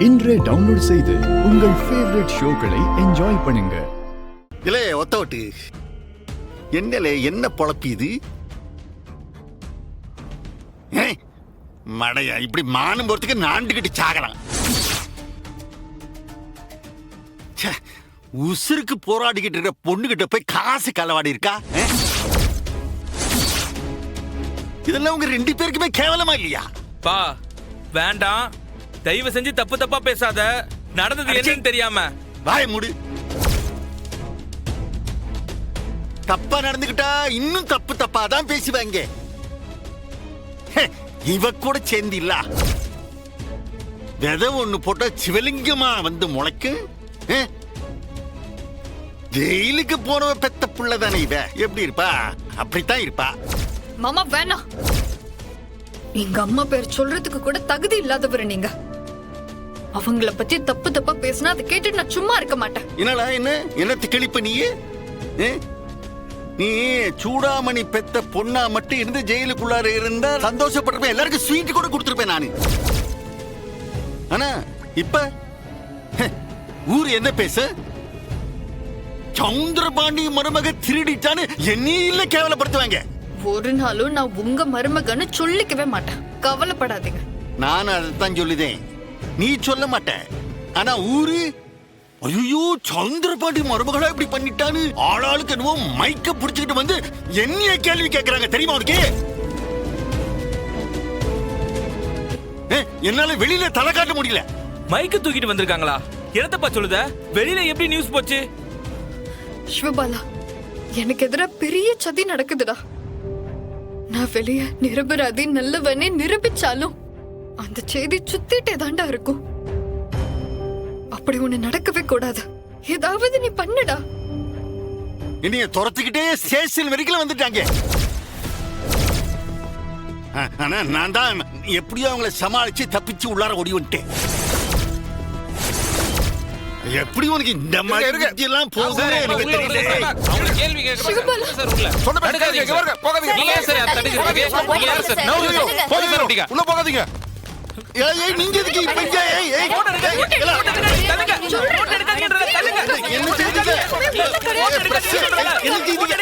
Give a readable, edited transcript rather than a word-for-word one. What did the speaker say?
இன்றே டவுன்லோட் செய்து உங்கள் ஃபேவரட் ஷோக்களை என்ஜாய் பண்ணுங்க. இலே ஒத்தவட்டு என்னலே என்ன பொழப்பி இது? மடையா இப்படி மானம் போறதுக்கு நாண்டுகிட்டு சாகலாம். உசுருக்கு போராடிக்கிட்டு இருக்கிற பொண்ணுகிட்ட போய் காசு களவாடி இருக்கா? இதெல்லாம் உங்க ரெண்டு பேருக்குமே கேவலமா இல்லையா? பா வேண்டாம், தயவு செஞ்சு தப்பு தப்பா பேசாத. நடந்தது என்னன்னு தெரியாம வாய மூடு. தப்பா நடந்துகிட்டா இன்னும் தப்பு தப்பா தான் பேசுவாங்க. இவ கூட சேர்ந்து இல்ல விதை ஒண்ணு போட்டா சிவலிங்கமா வந்து முளைக்கும். ஜெயிலுக்கு போனவ பெத்த புள்ளதானே இவ. எப்படி இருப்பா? அப்படித்தான் இருப்பா. மாமா வேணாம், எங்க அம்மா பேர் சொல்றதுக்கு கூட தகுதி இல்லாதவர் நீங்க. அவங்கள பத்தி தப்பு தப்பா பேசினா அதை கேட்டுட்டு நான் சும்மா இருக்க மாட்டேன். என்னடா என்ன கிளிப்ப நீ? நீ சூடாமணி பெத்த பொண்ணா மட்டும் இருந்து ஜெயிலுக்குள்ளார இருந்தா சந்தோஷப்பட்டிருப்பேன், எல்லாருக்கும் ஸ்வீட் கூட கொடுத்திருப்பேன் நானு. ஆனா இப்ப ஊர் என்ன பேச? சவுந்தரபாண்டி மருமக திருடிட்டான்னு என்னையில கேவலப்படுத்துவாங்க. ஒரு நாளும் நான் உங்க மருமகன்னு சொல்லிக்கவே மாட்டேன், கவலைப்படாதீங்க. நானும் அதைத்தான் சொல்லுதேன், நீ சொல்ல மாட்ட. ஆனா ஊரு ஐயோ சந்திரபாண்டி மருமகளா இப்படி பண்ணிட்டான்னு ஆளாளுக்கு என்னவோ மைக்க புடிச்சுக்கிட்டு வந்து என்னைய கேள்வி கேட்கறாங்க. தெரியுமா உனக்கு? என்னால வெளியில தலை காட்ட முடியல. மைக்க தூக்கிட்டு வந்திருக்காங்களா? என்னத்தப்பா சொல்லுத? வெளியில எப்படி நியூஸ் போச்சு? சிவபாலா, எனக்கு எதிராக பெரிய சதி நடக்குதுடா. நான் வெளிய நிரபராதி நல்லவனே நிரூபிச்சாலும் அந்த செய்தி சுத்திட்டே தாண்டா இருக்கும். அப்படி ஒண்ணு நடக்கவே கூடாது. ஏதாவது நீ பண்ணுடா. என்னைய துரத்துக்கிட்டே ஸ்டேஷன் வரைக்கும் வந்துட்டாங்க. ஆனா நான் தான் எப்படியோ அவங்களை சமாளிச்சு தப்பிச்சு உள்ளார ஓடி வந்துட்டேன். எப்படி உனக்கு இந்த மாதிரி எல்லாம் போகுது எனக்கு தெரியல. அவங்க கேள்வி கேக்குறாங்க சார். உள்ள சொன்ன பேசுங்க, இங்க போகாதீங்க. நீங்க சார் தட்டிக்கிறீங்க. நீங்க யார் சார்? போங்க சார் அப்படிங்க. உள்ள போகாதீங்க. ஏய் நீங்க எதுக்கு இப்ப இங்க? ஏய் போட் எடுக்காதீங்க. தள்ளுங்க. போட் எடுக்காதீங்கன்றத தள்ளுங்க. என்ன செய்தீங்க? என்ன செய்தீங்க?